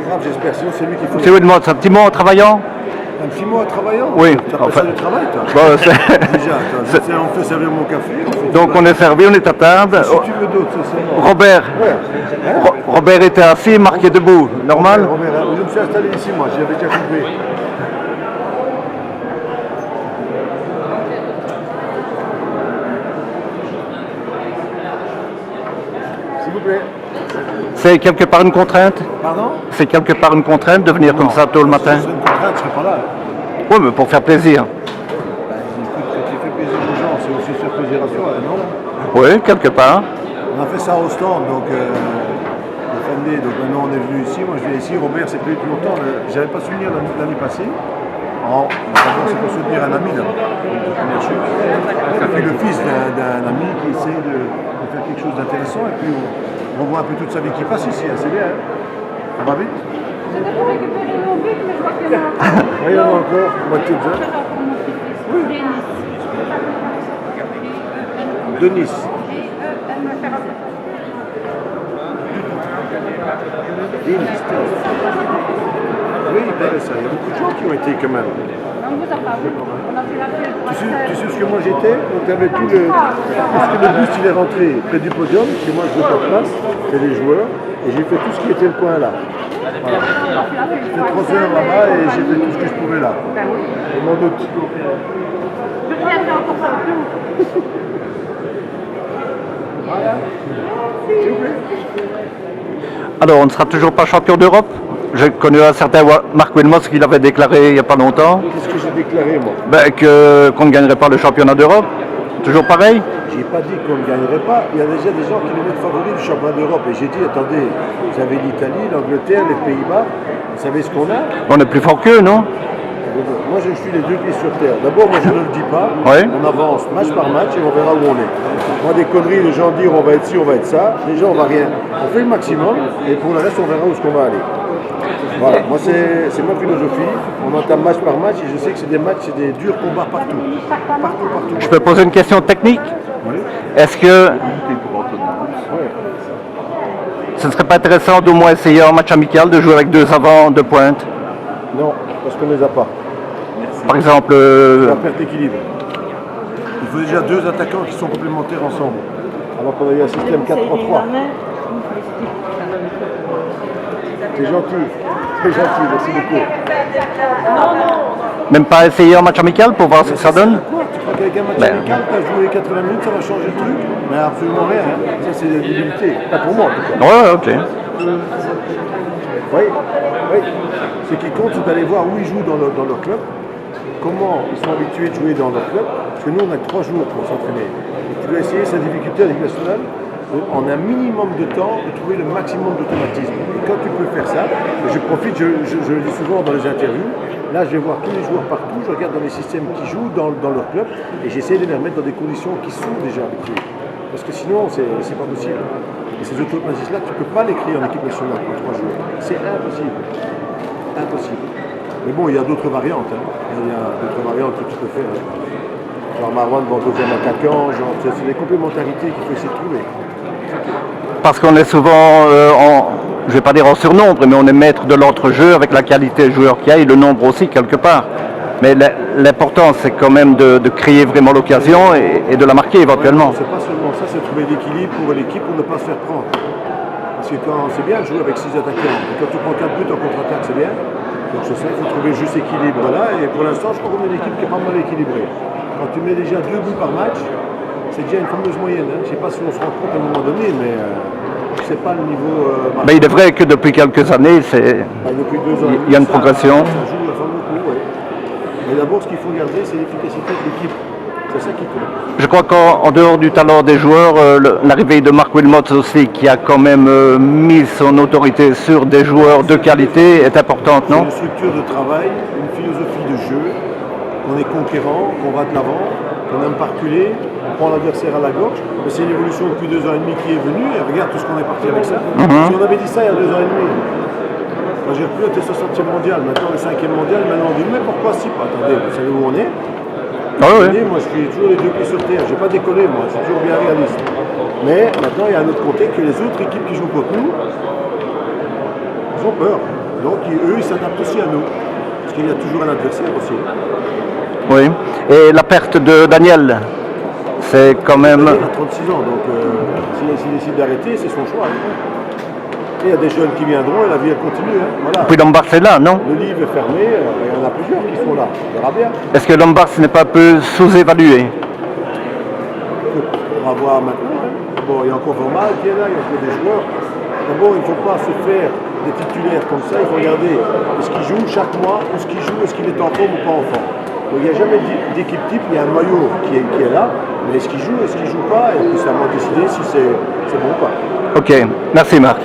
Grave, j'espère. Sinon, c'est lui qui faut. C'est oui, c'est un petit mot en travaillant. Un petit mot en travaillant. Oui. Tu appelles ça du travail, toi? Bon, Déjà, on fait servir mon café. donc on est servi, on est à table. Si tu veux d'autres, c'est bon. Robert. Ouais. Hein? Robert était assis, marqué debout. Normal. Robert, je me suis installé ici, moi. J'avais déjà compris. S'il vous plaît. C'est quelque part une contrainte. Pardon? C'est quelque part une contrainte de venir comme ça tôt le matin. C'est une contrainte, je serais pas là. Oui, mais pour faire plaisir. Ben, écoute, quand tu fais plaisir aux gens, c'est aussi faire plaisir à soi, non? Oui, quelque part. On a fait ça au stand, donc le Fenday, donc maintenant on est venu ici, moi je viens ici, Robert c'est plus longtemps, j'avais pas souvenir l'année passée. Oh, d'abord c'est pour soutenir un ami là, première chose. Et puis le fils d'un ami qui essaie de faire quelque chose d'intéressant, et puis on voit un peu toute sa vie qui passe ici, hein, c'est bien, hein? Ça va vite? J'étais pour récupérer mon bic, mais je vois qu'il y en a. Oui, il y en a encore, moitié de Oui. Denis. Oui, il paraît ça. Il y a beaucoup de gens qui ont été quand même. On vous a pas vu. On a fait la file pour Tu sais ce que moi j'étais? Donc tu avais tout le. Parce que le bus il est rentré près du podium, parce que moi je veux pas de place, c'est les joueurs, et j'ai fait tout ce qui était le coin là. Voilà. J'ai fait 3 heures là-bas et j'ai fait tout ce que je pouvais là. Je m'en doute. Je viendrai encore ça plus. S'il vous plaît. Alors, on ne sera toujours pas champion d'Europe. J'ai connu un certain Marc Wilmots qui l'avait déclaré il n'y a pas longtemps. Qu'est-ce que j'ai déclaré moi? Qu'on ne gagnerait pas le championnat d'Europe. Toujours pareil. J'ai pas dit qu'on ne gagnerait pas. Il y a déjà des gens qui le mettent favori du championnat d'Europe. Et j'ai dit, attendez, vous avez l'Italie, l'Angleterre, les Pays-Bas. Vous savez ce qu'on a? On est plus fort qu'eux, non? Moi, je suis les deux pieds sur terre. D'abord, moi, je ne le dis pas. Oui. On avance match par match et on verra où on est. Moi, des conneries, les gens disent on va être ci, on va être ça. Déjà, on va rien. On fait le maximum et pour le reste, on verra où est-ce qu'on va aller. Voilà, moi, c'est ma philosophie. On entame match par match et je sais que c'est des matchs, c'est des durs combats partout. Partout, partout. Je peux poser une question technique? Oui. Est-ce que Ouais. ce ne serait pas intéressant d'au moins essayer un match amical, de jouer avec 2 avants, 2 pointes? Non, parce qu'on ne les a pas. Par exemple, La perte d'équilibre. Il faut déjà 2 attaquants qui sont complémentaires ensemble. Alors qu'on a eu un système 4-3-3. C'est gentil. C'est gentil, merci beaucoup. même pas essayer un match amical pour voir ce que ça donne? Quoi? Tu crois qu'avec un match Ben. amical, tu as joué 80 minutes, ça va changer le truc? Mais absolument rien. Hein. Ça, c'est des débilités. Pas pour moi, en tout cas. Ouais, ok. Oui, oui. Ce qui compte, c'est d'aller voir où ils jouent dans leur club, comment ils sont habitués de jouer dans leur club, parce que nous, on a 3 jours pour s'entraîner. Et tu dois essayer sa difficulté à l'équipe nationale en un minimum de temps de trouver le maximum d'automatisme. Et quand tu peux faire ça, je profite, je le dis souvent dans les interviews, là je vais voir tous les joueurs partout, je regarde dans les systèmes qui jouent dans leur club et j'essaie de les remettre dans des conditions qui sont déjà habituées. Parce que sinon, c'est pas possible. Et ces automatismes-là, tu ne peux pas les créer en équipe nationale pour 3 jours. C'est impossible. Impossible. Mais bon, il y a d'autres variantes. Hein. Il y a d'autres variantes que tu peux faire. Genre Marwan dans le deuxième attaquant, genre, c'est des complémentarités qu'il faut essayer de trouver. Parce qu'on est souvent, je ne vais pas dire en surnombre, mais on est maître de l'entrejeu avec la qualité de joueur qu'il y a et le nombre aussi quelque part. Mais l'important, c'est quand même de créer vraiment l'occasion et de la marquer éventuellement. Ouais, c'est pas seulement ça, c'est trouver l'équilibre pour l'équipe pour ne pas se faire prendre. Parce que c'est bien de jouer avec 6 attaquants. Et quand tu prends 4 buts en contre-attaque, c'est bien. Donc c'est ça, il faut trouver juste équilibre là. Et pour l'instant, je crois qu'on a une équipe qui est pas mal équilibrée. Quand tu mets déjà 2 buts par match, c'est déjà une fameuse moyenne. Hein. Je ne sais pas si on se rend compte à un moment donné, mais c'est pas le niveau. Mais il est vrai que depuis quelques années, depuis 2 ans, il y a une progression. Ça joue la femme beaucoup, ouais. Mais d'abord, ce qu'il faut garder, c'est l'efficacité de l'équipe. C'est ça qui compte. Je crois qu'en dehors du talent des joueurs, l'arrivée de Marc Wilmots aussi, qui a quand même mis son autorité sur des joueurs de qualité, est importante, non? C'est une structure de travail, une philosophie de jeu, qu'on est conquérant, qu'on va de l'avant, qu'on n'aime pas reculer, on prend l'adversaire à la gorge. Mais c'est une évolution depuis 2 ans et demi qui est venue, et regarde tout ce qu'on est parti avec ça. Si on avait dit ça il y a 2 ans et demi, moi j'ai repris, on était 60e mondial, maintenant on est 5e mondial, maintenant on dit mais pourquoi si pas? Attendez, vous savez où on est? Ah oui. Moi je suis toujours les 2 pieds sur terre, j'ai pas décollé moi, je suis toujours bien réaliste. Mais maintenant il y a un autre côté que les autres équipes qui jouent contre nous, Ils ont peur. Donc eux, ils s'adaptent aussi à nous. Parce qu'il y a toujours un adversaire aussi. Oui. Et la perte de Daniel, c'est quand même... Il a 36 ans, donc s'il décide d'arrêter, c'est son choix. Et il y a des jeunes qui viendront et la vie elle continue. Hein. Voilà. Puis Lombard c'est là, non? Le livre est fermé, il y en a plusieurs qui sont là. On verra bien. Est-ce que Lombard n'est pas un peu sous-évalué? On va voir maintenant. Hein. Bon, il y a encore Vormal qui est là, il y a encore des joueurs. D'abord, il ne faut pas se faire des titulaires comme ça, il faut regarder est-ce qu'il joue chaque mois, où est-ce qu'il joue, est-ce qu'il est en forme ou pas en forme. Donc il n'y a jamais d'équipe type, il y a un noyau qui est là, mais est-ce qu'il joue pas, et puis c'est à moi de décider si c'est bon ou pas. Ok, merci Marc.